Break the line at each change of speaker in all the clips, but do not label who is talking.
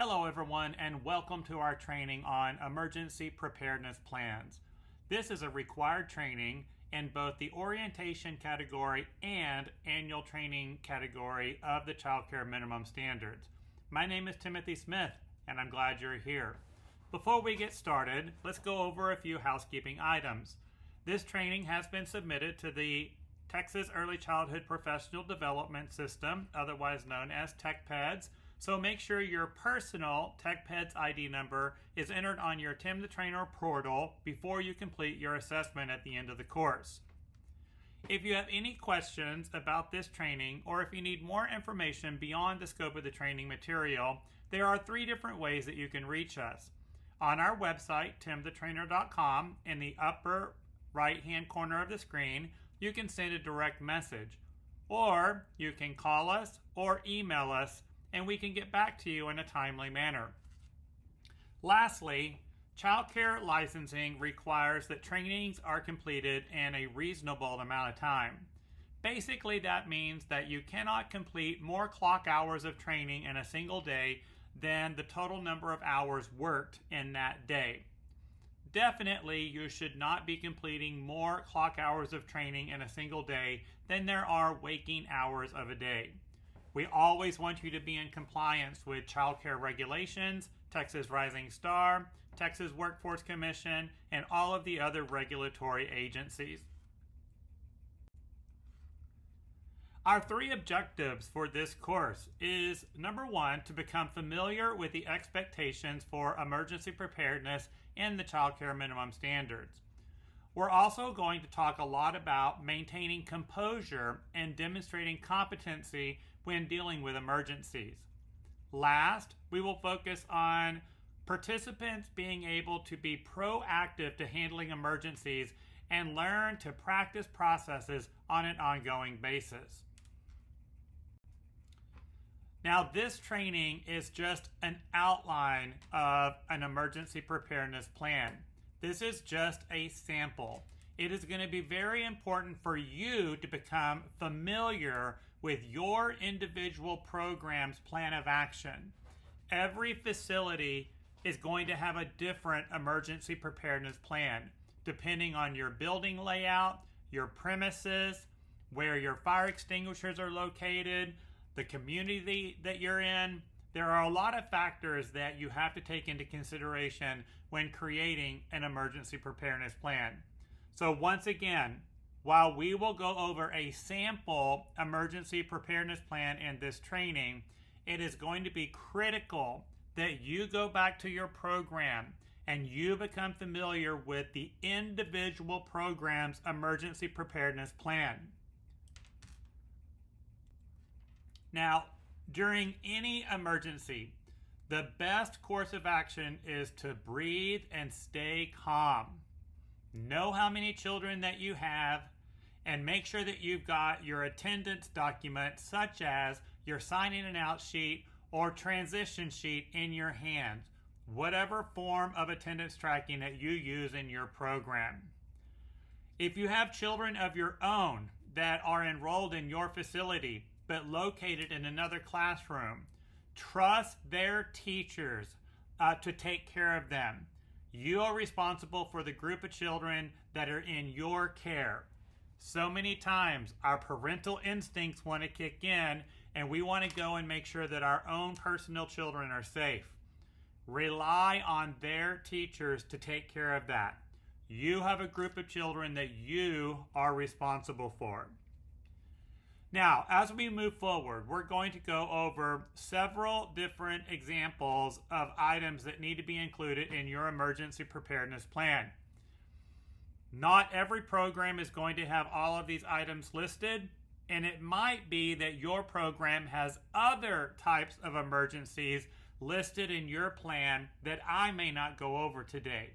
Hello everyone and welcome to our training on emergency preparedness plans. This is a required training in both the orientation category and annual training category of the Child Care Minimum Standards. My name is Timothy Smith and I'm glad you're here. Before we get started, let's go over a few housekeeping items. This training has been submitted to the Texas Early Childhood Professional Development System, otherwise known as TechPEDS. So make sure your personal TechPEDS ID number is entered on your Tim the Trainer portal before you complete your assessment at the end of the course. If you have any questions about this training or if you need more information beyond the scope of the training material, there are 3 different ways that you can reach us. On our website, timthetrainer.com, in the upper right-hand corner of the screen, you can send a direct message. Or you can call us or email us and we can get back to you in a timely manner. Lastly, child care licensing requires that trainings are completed in a reasonable amount of time. Basically, that means that you cannot complete more clock hours of training in a single day than the total number of hours worked in that day. Definitely, you should not be completing more clock hours of training in a single day than there are waking hours of a day. We always want you to be in compliance with child care regulations, Texas Rising Star, Texas Workforce Commission, and all of the other regulatory agencies. Our 3 objectives for this course is, number 1, to become familiar with the expectations for emergency preparedness in the Child Care Minimum Standards. We're also going to talk a lot about maintaining composure and demonstrating competency when dealing with emergencies. Last, we will focus on participants being able to be proactive to handling emergencies and learn to practice processes on an ongoing basis. Now, this training is just an outline of an emergency preparedness plan. This is just a sample. It is going to be very important for you to become familiar with your individual program's plan of action. Every facility is going to have a different emergency preparedness plan, depending on your building layout, your premises, where your fire extinguishers are located, the community that you're in. There are a lot of factors that you have to take into consideration when creating an emergency preparedness plan. So once again, while we will go over a sample emergency preparedness plan in this training, it is going to be critical that you go back to your program and you become familiar with the individual program's emergency preparedness plan. Now, during any emergency, the best course of action is to breathe and stay calm. Know how many children that you have and make sure that you've got your attendance document, such as your signing and out sheet or transition sheet, in your hand, whatever form of attendance tracking that you use in your program. If you have children of your own that are enrolled in your facility but located in another classroom, trust their teachers to take care of them. You are responsible for the group of children that are in your care. So many times our parental instincts want to kick in and we want to go and make sure that our own personal children are safe. Rely on their teachers to take care of that. You have a group of children that you are responsible for. Now, as we move forward, we're going to go over several different examples of items that need to be included in your emergency preparedness plan. Not every program is going to have all of these items listed, and it might be that your program has other types of emergencies listed in your plan that I may not go over today.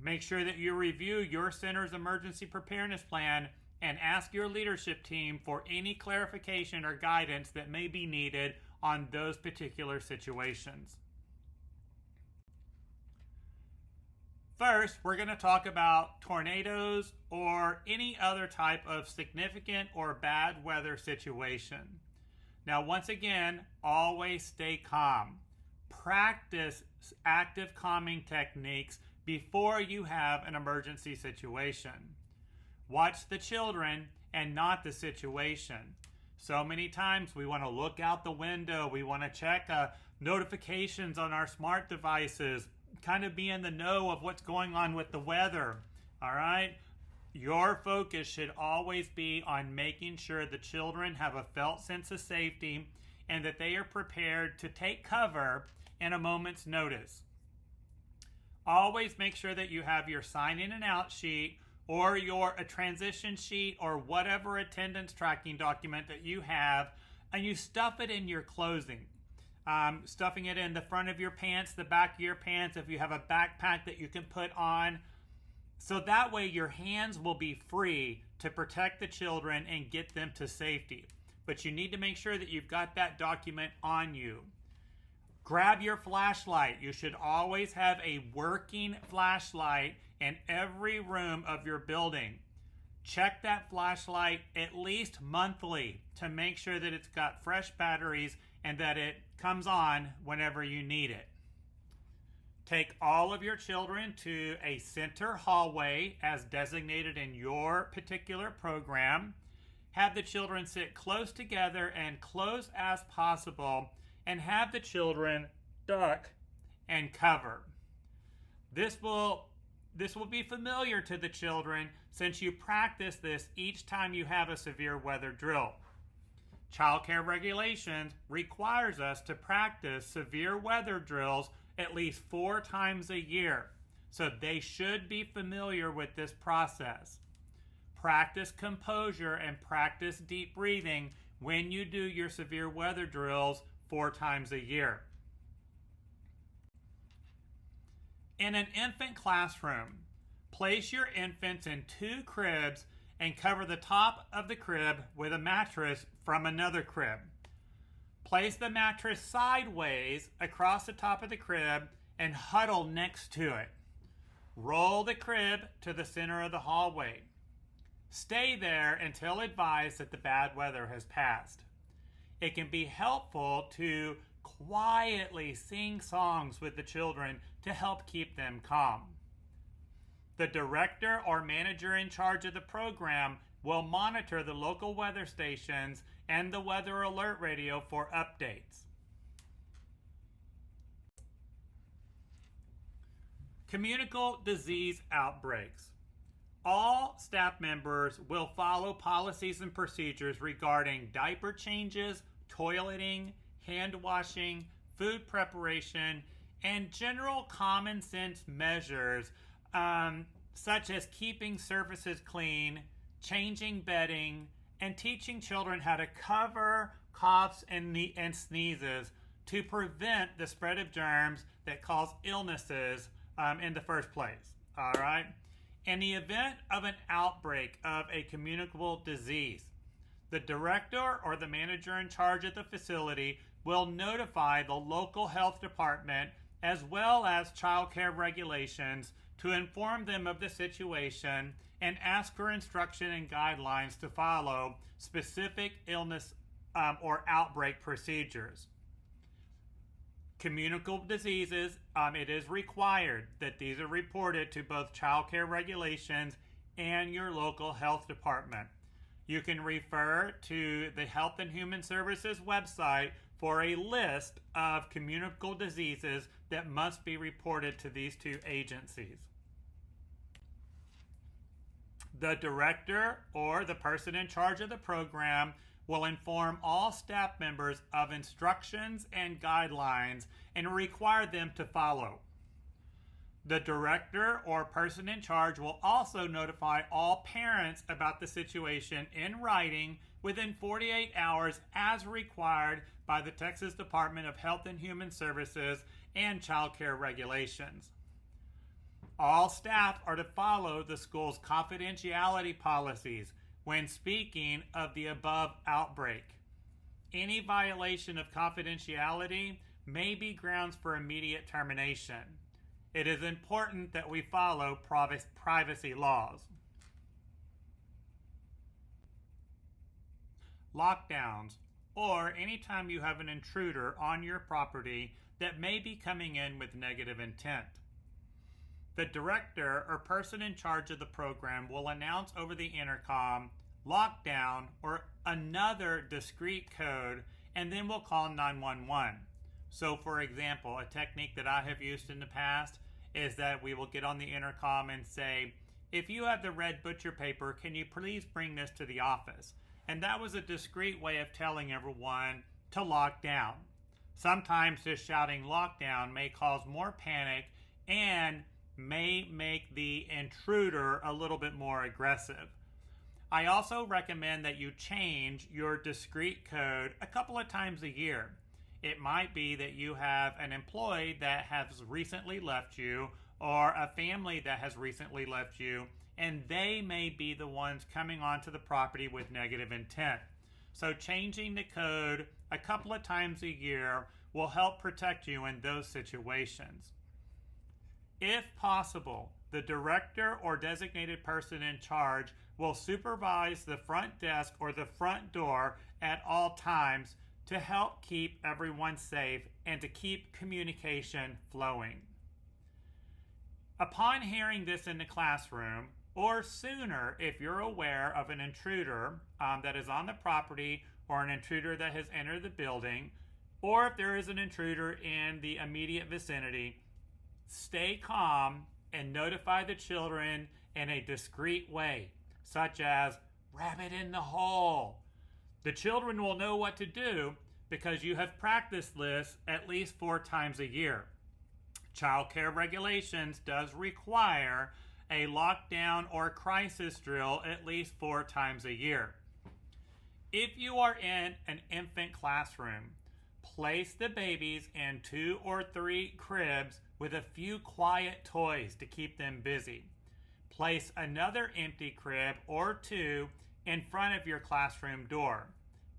Make sure that you review your center's emergency preparedness plan and ask your leadership team for any clarification or guidance that may be needed on those particular situations. First, we're going to talk about tornadoes or any other type of significant or bad weather situation. Now, once again, always stay calm. practice active calming techniques before you have an emergency situation. Watch the children and not the situation. So many times we want to look out the window, we want to check notifications on our smart devices, kind of be in the know of what's going on with the weather. All right? Your focus should always be on making sure the children have a felt sense of safety and that they are prepared to take cover in a moment's notice. Always make sure that you have your sign in and out sheet or a transition sheet or whatever attendance tracking document that you have, and you stuff it in your clothing. Stuffing it in the front of your pants, the back of your pants, if you have a backpack that you can put on. So that way your hands will be free to protect the children and get them to safety. But you need to make sure that you've got that document on you. Grab your flashlight. You should always have a working flashlight in every room of your building. Check that flashlight at least monthly to make sure that it's got fresh batteries and that it comes on whenever you need it. Take all of your children to a center hallway as designated in your particular program. Have the children sit close together and close as possible, and have the children duck and cover. This will be familiar to the children since you practice this each time you have a severe weather drill. Child care regulations requires us to practice severe weather drills at least 4 times a year, so they should be familiar with this process. Practice composure and practice deep breathing when you do your severe weather drills 4 times a year. In an infant classroom, place your infants in 2 cribs and cover the top of the crib with a mattress from another crib. Place the mattress sideways across the top of the crib and huddle next to it. Roll the crib to the center of the hallway. Stay there until advised that the bad weather has passed. It can be helpful to quietly sing songs with the children to help keep them calm. The director or manager in charge of the program will monitor the local weather stations and the weather alert radio for updates. Communicable disease outbreaks. All staff members will follow policies and procedures regarding diaper changes, toileting, hand washing, food preparation, and general common sense measures such as keeping surfaces clean, changing bedding, and teaching children how to cover coughs and sneezes to prevent the spread of germs that cause illnesses in the first place. All right? In the event of an outbreak of a communicable disease, the director or the manager in charge of the facility will notify the local health department as well as child care regulations to inform them of the situation and ask for instruction and guidelines to follow specific illness or outbreak procedures. Communicable diseases, it is required that these are reported to both child care regulations and your local health department. You can refer to the Health and Human Services website for a list of communicable diseases that must be reported to these 2 agencies. The director or the person in charge of the program will inform all staff members of instructions and guidelines and require them to follow. The director or person in charge will also notify all parents about the situation in writing within 48 hours as required by the Texas Department of Health and Human Services and Child Care regulations. All staff are to follow the school's confidentiality policies when speaking of the above outbreak. Any violation of confidentiality may be grounds for immediate termination. It is important that we follow privacy laws. Lockdowns. or anytime you have an intruder on your property that may be coming in with negative intent. The director or person in charge of the program will announce over the intercom lockdown or another discrete code, and then we'll call 911. So for example, a technique that I have used in the past is that we will get on the intercom and say, if you have the red butcher paper, can you please bring this to the office? And that was a discreet way of telling everyone to lock down. Sometimes just shouting lockdown may cause more panic and may make the intruder a little bit more aggressive. I also recommend that you change your discrete code a couple of times a year. It might be that you have an employee that has recently left you or a family that has recently left you, and they may be the ones coming onto the property with negative intent. So changing the code a couple of times a year will help protect you in those situations. If possible, the director or designated person in charge will supervise the front desk or the front door at all times to help keep everyone safe and to keep communication flowing. Upon hearing this in the classroom, or sooner if you're aware of an intruder that is on the property or an intruder that has entered the building, or if there is an intruder in the immediate vicinity, stay calm and notify the children in a discreet way, such as rabbit in the hole. The children will know what to do because you have practiced this at least 4 times a year. Child care regulations does require a lockdown or crisis drill at least 4 times a year. If you are in an infant classroom, place the babies in 2 or 3 cribs with a few quiet toys to keep them busy. Place another empty crib or 2 in front of your classroom door.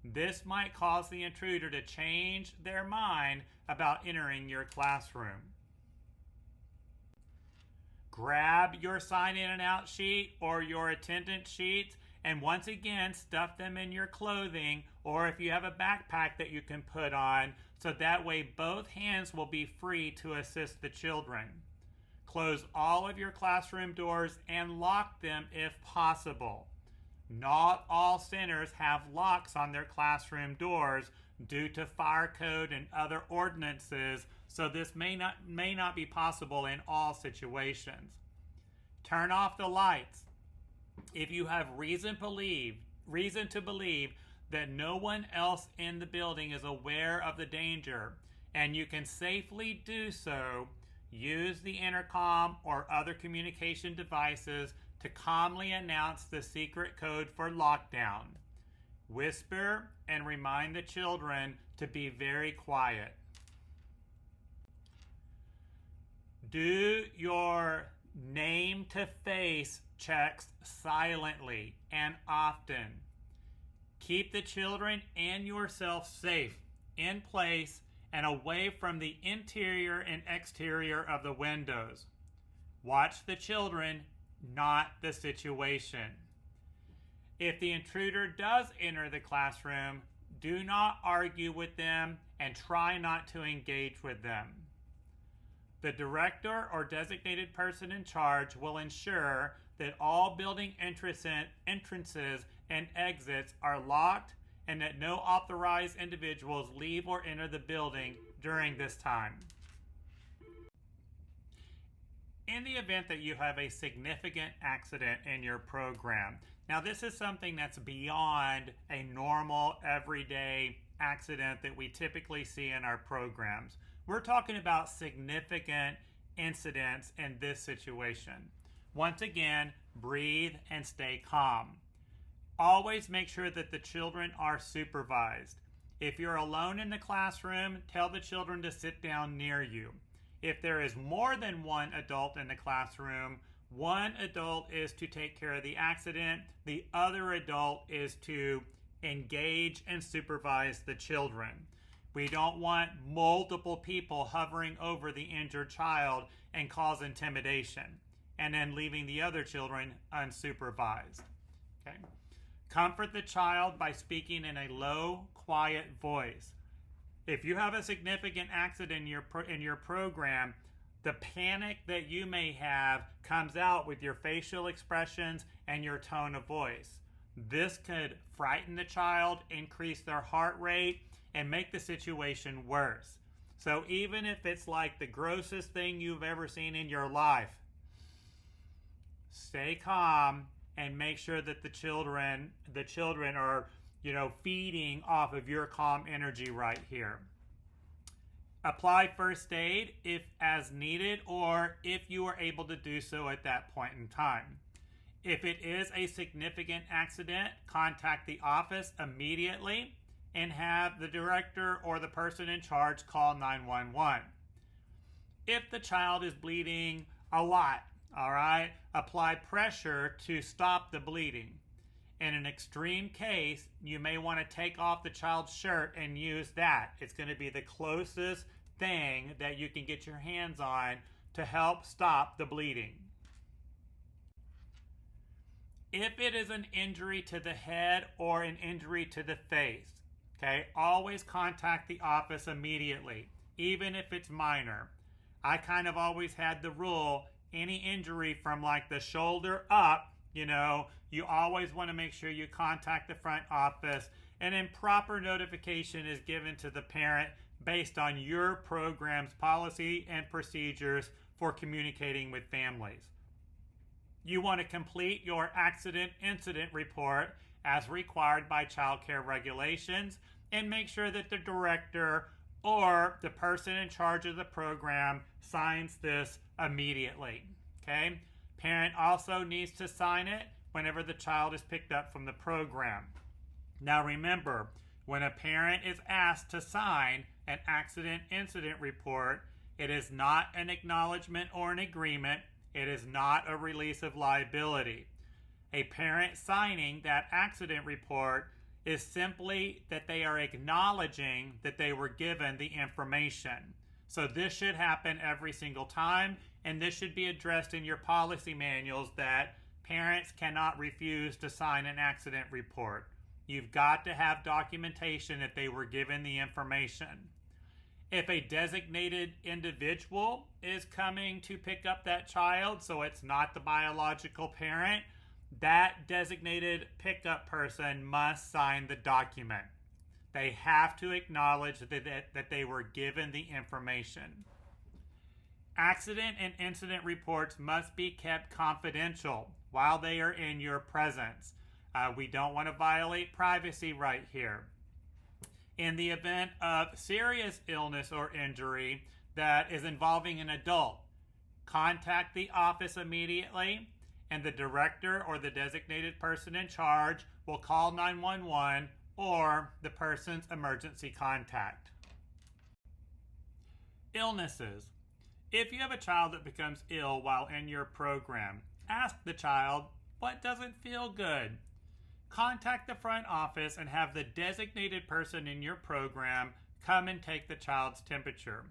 This might cause the intruder to change their mind about entering your classroom. Grab your sign in and out sheet or your attendance sheets and once again stuff them in your clothing, or if you have a backpack that you can put on, so that way both hands will be free to assist the children. Close all of your classroom doors and lock them if possible. Not all centers have locks on their classroom doors due to fire code and other ordinances, so this may not be possible in all situations. Turn off the lights. If you have reason to believe that no one else in the building is aware of the danger and you can safely do so, use the intercom or other communication devices to calmly announce the secret code for lockdown. Whisper and remind the children to be very quiet. Do your name to face checks silently and often. Keep the children and yourself safe in place and away from the interior and exterior of the windows. Watch the children, not the situation. If the intruder does enter the classroom, do not argue with them and try not to engage with them. The director or designated person in charge will ensure that all building entrances and exits are locked and that no authorized individuals leave or enter the building during this time. In the event that you have a significant accident in your program, now this is something that's beyond a normal everyday accident that we typically see in our programs. We're talking about significant incidents in this situation. Once again, breathe and stay calm. Always make sure that the children are supervised. If you're alone in the classroom, tell the children to sit down near you. If there is more than one adult in the classroom, one adult is to take care of the accident, the other adult is to engage and supervise the children. We don't want multiple people hovering over the injured child and cause intimidation, and then leaving the other children unsupervised. Okay. Comfort the child by speaking in a low, quiet voice. If you have a significant accident in your program, the panic that you may have comes out with your facial expressions and your tone of voice. This could frighten the child, increase their heart rate, and make the situation worse. So even if it's like the grossest thing you've ever seen in your life, stay calm and make sure that the children are, feeding off of your calm energy right here. Apply first aid if as needed, or if you are able to do so at that point in time. If it is a significant accident, contact the office immediately and have the director or the person in charge call 911. If the child is bleeding a lot, all right, apply pressure to stop the bleeding. In an extreme case, you may want to take off the child's shirt and use that. It's going to be the closest thing that you can get your hands on to help stop the bleeding. If it is an injury to the head or an injury to the face, okay, always contact the office immediately, even if it's minor. I kind of always had the rule, any injury from like the shoulder up, you always want to make sure you contact the front office, and then proper notification is given to the parent based on your program's policy and procedures for communicating with families. You want to complete your accident incident report as required by child care regulations, and make sure that the director or the person in charge of the program signs this immediately. Okay? Parent also needs to sign it whenever the child is picked up from the program. Now remember, when a parent is asked to sign an accident incident report, it is not an acknowledgement or an agreement. It is not a release of liability. A parent signing that accident report is simply that they are acknowledging that they were given the information. So this should happen every single time, and this should be addressed in your policy manuals that parents cannot refuse to sign an accident report. You've got to have documentation that they were given the information. If a designated individual is coming to pick up that child, so it's not the biological parent, that designated pickup person must sign the document. They have to acknowledge that they were given the information. Accident and incident reports must be kept confidential while they are in your presence. We don't want to violate privacy right here. In the event of serious illness or injury that is involving an adult, contact the office immediately, and the director or the designated person in charge will call 911 or the person's emergency contact. Illnesses. If you have a child that becomes ill while in your program, ask the child, what doesn't feel good? Contact the front office and have the designated person in your program come and take the child's temperature.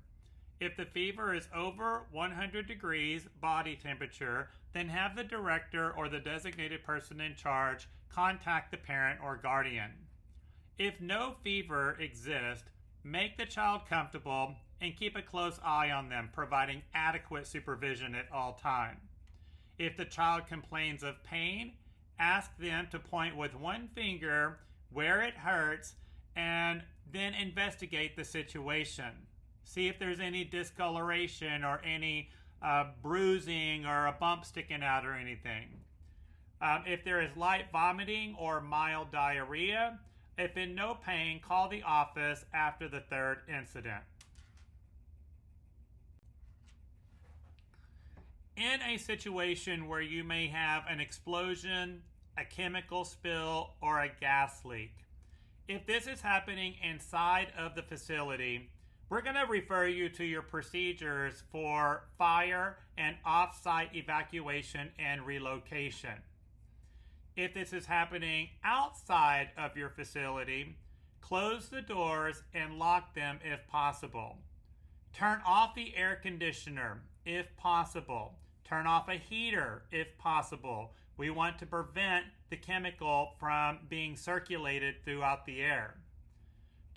If the fever is over 100 degrees body temperature, then have the director or the designated person in charge contact the parent or guardian. If no fever exists, make the child comfortable and keep a close eye on them, providing adequate supervision at all times. If the child complains of pain, ask them to point with one finger where it hurts and then investigate the situation. See if there's any discoloration or any bruising or a bump sticking out or anything. If there is light vomiting or mild diarrhea, if in no pain, call the office after the third incident. In a situation where you may have an explosion, a chemical spill, or a gas leak, if this is happening inside of the facility, we're going to refer you to your procedures for fire and off-site evacuation and relocation. If this is happening outside of your facility, close the doors and lock them if possible. Turn off the air conditioner if possible. Turn off a heater if possible. We want to prevent the chemical from being circulated throughout the air.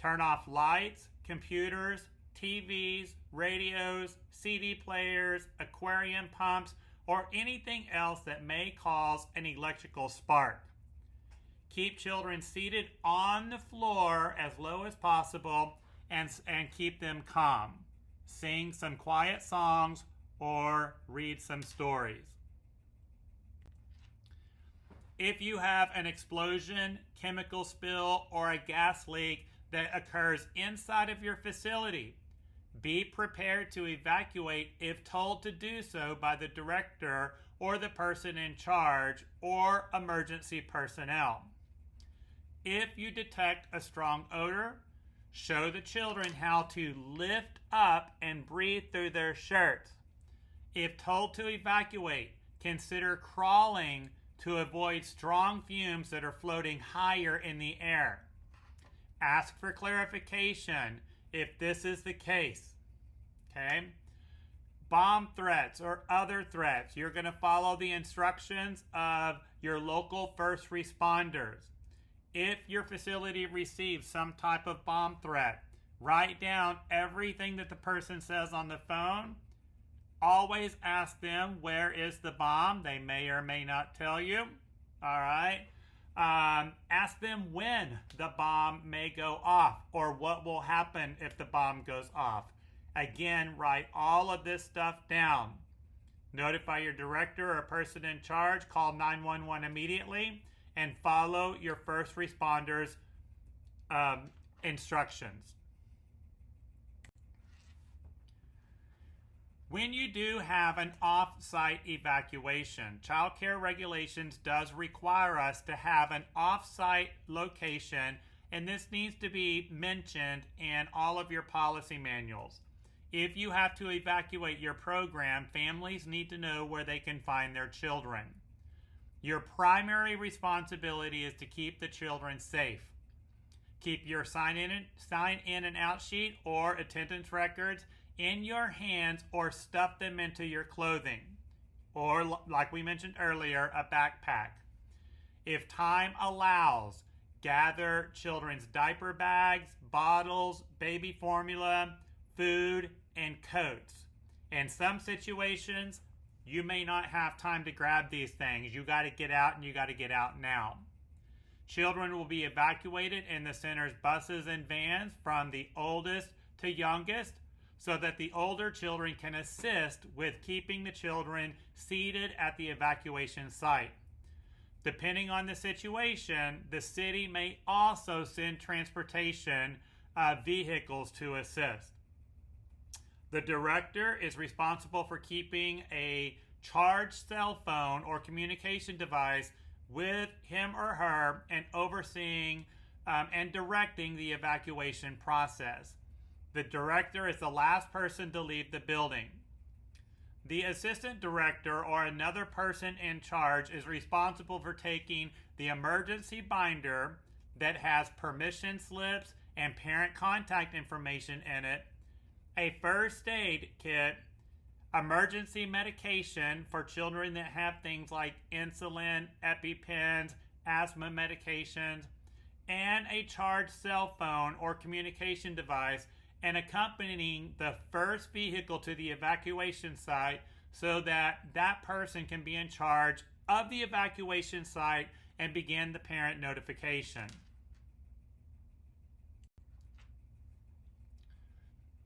Turn off lights, computers, TVs, radios, CD players, aquarium pumps, or anything else that may cause an electrical spark. Keep children seated on the floor as low as possible and keep them calm. Sing some quiet songs or read some stories. If you have an explosion, chemical spill, or a gas leak that occurs inside of your facility, be prepared to evacuate if told to do so by the director or the person in charge or emergency personnel. If you detect a strong odor, show the children how to lift up and breathe through their shirts. If told to evacuate, consider crawling to avoid strong fumes that are floating higher in the air. Ask for clarification if this is the case. Okay? Bomb threats or other threats, you're going to follow the instructions of your local first responders. If your facility receives some type of bomb threat, write down everything that the person says on the phone. Always ask them, where is the bomb? They may or may not tell you. All right. Ask them when the bomb may go off or what will happen if the bomb goes off. Again, write all of this stuff down. Notify your director or person in charge. Call 911 immediately and follow your first responders' instructions. When you do have an off-site evacuation, child care regulations does require us to have an off-site location, and this needs to be mentioned in all of your policy manuals. If you have to evacuate your program, families need to know where they can find their children. Your primary responsibility is to keep the children safe. Keep your sign in and out sheet or attendance records in your hands or stuff them into your clothing, or like we mentioned earlier, a backpack. If time allows, gather children's diaper bags, bottles, baby formula, food, and coats. In some situations, you may not have time to grab these things. You got to get out, and you got to get out now. Children will be evacuated in the center's buses and vans from the oldest to youngest, so that the older children can assist with keeping the children seated at the evacuation site. Depending on the situation, the city may also send transportation vehicles to assist. The director is responsible for keeping a charged cell phone or communication device with him or her and overseeing and directing the evacuation process. The director is the last person to leave the building. The assistant director or another person in charge is responsible for taking the emergency binder that has permission slips and parent contact information in it, a first aid kit, emergency medication for children that have things like insulin, EpiPens, asthma medications, and a charged cell phone or communication device, and accompanying the first vehicle to the evacuation site so that that person can be in charge of the evacuation site and begin the parent notification.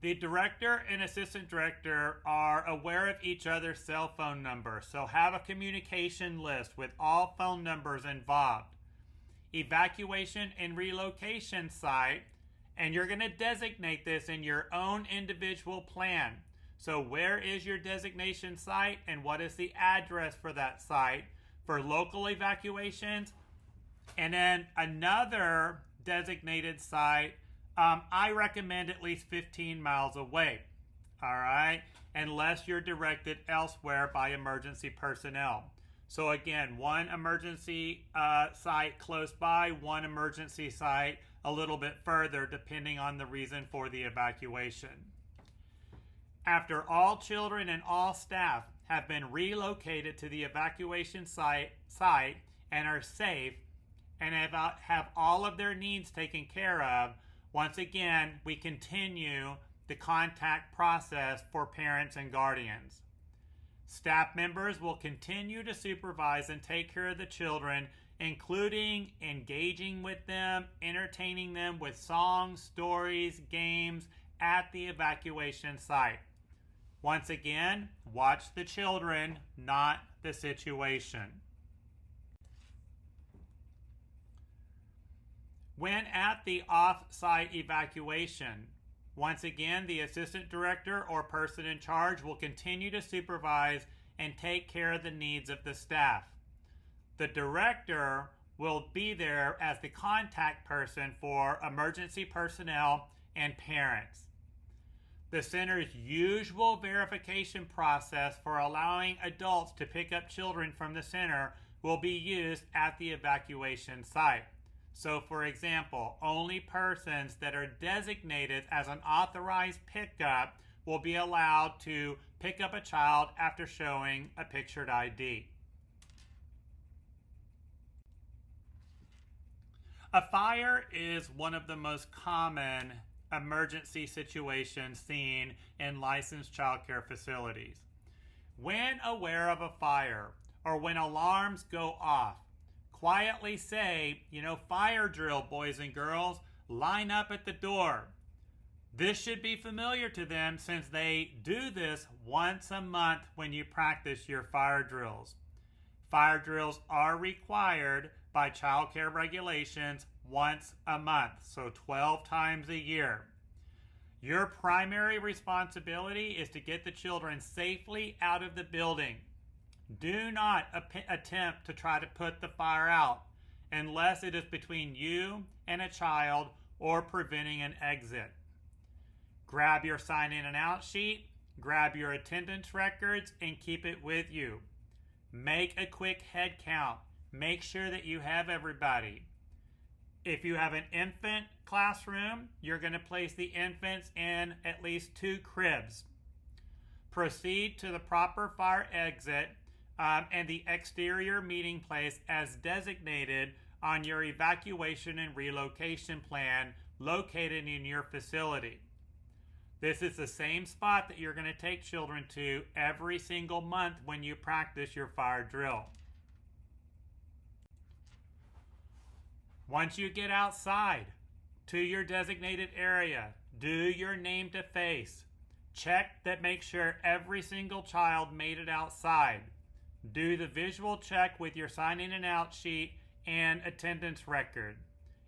The director and assistant director are aware of each other's cell phone numbers, so have a communication list with all phone numbers involved. Evacuation and relocation site, and you're going to designate this in your own individual plan. So where is your designation site and what is the address for that site for local evacuations? And then another designated site, I recommend at least 15 miles away, all right, unless you're directed elsewhere by emergency personnel. So again, one emergency site close by, one emergency site a little bit further, depending on the reason for the evacuation. After all children and all staff have been relocated to the evacuation site and are safe and have all of their needs taken care of, once again, we continue the contact process for parents and guardians. Staff members will continue to supervise and take care of the children, including engaging with them, entertaining them with songs, stories, games at the evacuation site. Once again, watch the children, not the situation. When at the off-site evacuation, once again, the assistant director or person in charge will continue to supervise and take care of the needs of the staff. The director will be there as the contact person for emergency personnel and parents. The center's usual verification process for allowing adults to pick up children from the center will be used at the evacuation site. So, for example, only persons that are designated as an authorized pickup will be allowed to pick up a child after showing a pictured ID. A fire is one of the most common emergency situations seen in licensed child care facilities. When aware of a fire or when alarms go off, quietly say, fire drill, boys and girls, line up at the door. This should be familiar to them since they do this once a month when you practice your fire drills. Fire drills are required by child care regulations once a month, so 12 times a year. Your primary responsibility is to get the children safely out of the building. Do not attempt to try to put the fire out unless it is between you and a child or preventing an exit. Grab your sign in and out sheet, grab your attendance records, and keep it with you. Make a quick head count. Make sure that you have everybody. If you have an infant classroom, you're going to place the infants in at least 2 cribs. Proceed to the proper fire exit and the exterior meeting place as designated on your evacuation and relocation plan located in your facility. This is the same spot that you're going to take children to every single month when you practice your fire drill. Once you get outside to your designated area, do your name to face. Check that make sure every single child made it outside. Do the visual check with your sign in and out sheet and attendance record.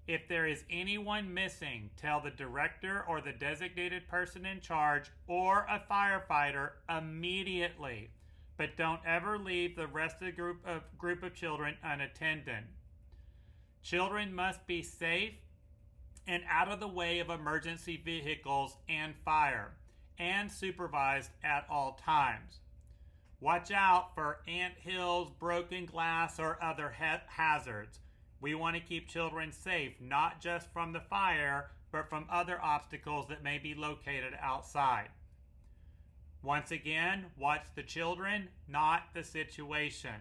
If there is anyone missing, tell the director or the designated person in charge or a firefighter immediately. But don't ever leave the rest of the group of children unattended. Children must be safe and out of the way of emergency vehicles and fire, and supervised at all times. Watch out for anthills, broken glass, or other hazards. We want to keep children safe, not just from the fire, but from other obstacles that may be located outside. Once again, watch the children, not the situation.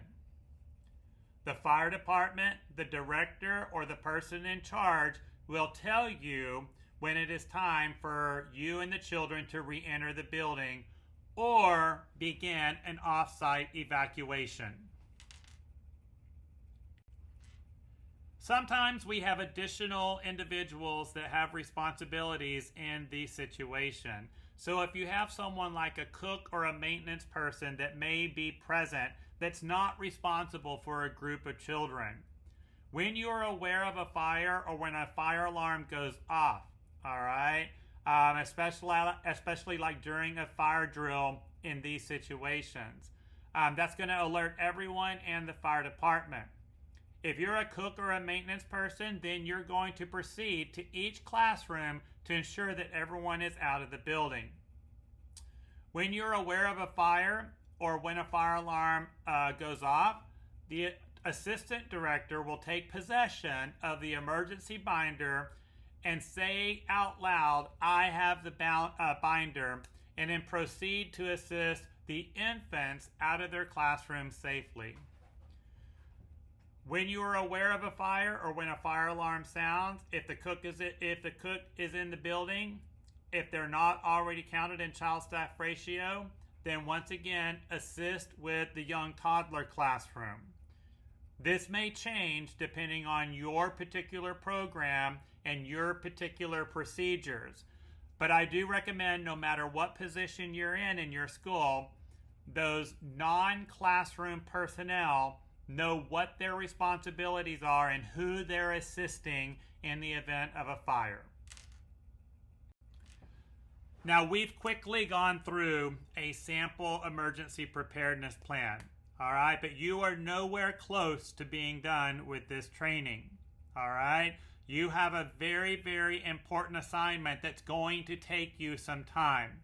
The fire department, the director, or the person in charge will tell you when it is time for you and the children to re-enter the building or begin an off-site evacuation. Sometimes we have additional individuals that have responsibilities in the situation. So if you have someone like a cook or a maintenance person that may be present that's not responsible for a group of children, when you are aware of a fire or when a fire alarm goes off, all right, especially like during a fire drill in these situations, that's going to alert everyone and the fire department. If you're a cook or a maintenance person, then you're going to proceed to each classroom to ensure that everyone is out of the building. When you're aware of a fire or when a fire alarm goes off, the assistant director will take possession of the emergency binder and say out loud, "I have the binder," and then proceed to assist the infants out of their classroom safely. When you are aware of a fire or when a fire alarm sounds, if the cook is in the building, if they're not already counted in child staff ratio, then once again assist with the young toddler classroom. This may change depending on your particular program and your particular procedures. But I do recommend, no matter what position you're in your school, those non-classroom personnel know what their responsibilities are and who they're assisting in the event of a fire. Now, we've quickly gone through a sample emergency preparedness plan. All right, but you are nowhere close to being done with this training. All right, you have a very, very important assignment that's going to take you some time.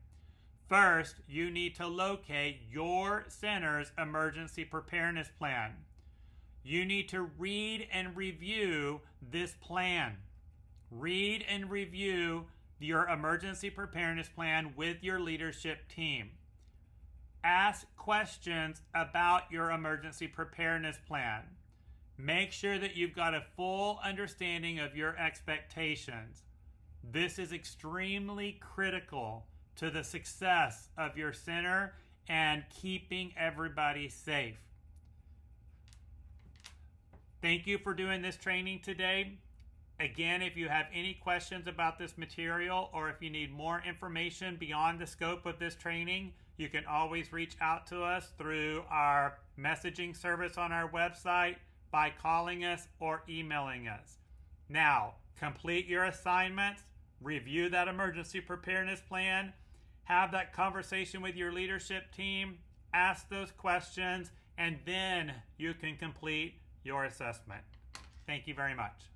First, you need to locate your center's emergency preparedness plan. You need to read and review this plan. Read and review your emergency preparedness plan with your leadership team. Ask questions about your emergency preparedness plan. Make sure that you've got a full understanding of your expectations. This is extremely critical to the success of your center and keeping everybody safe. Thank you for doing this training today. Again, if you have any questions about this material or if you need more information beyond the scope of this training, you can always reach out to us through our messaging service on our website, by calling us or emailing us. Now, complete your assignments, review that emergency preparedness plan, have that conversation with your leadership team, ask those questions, and then you can complete your assessment. Thank you very much.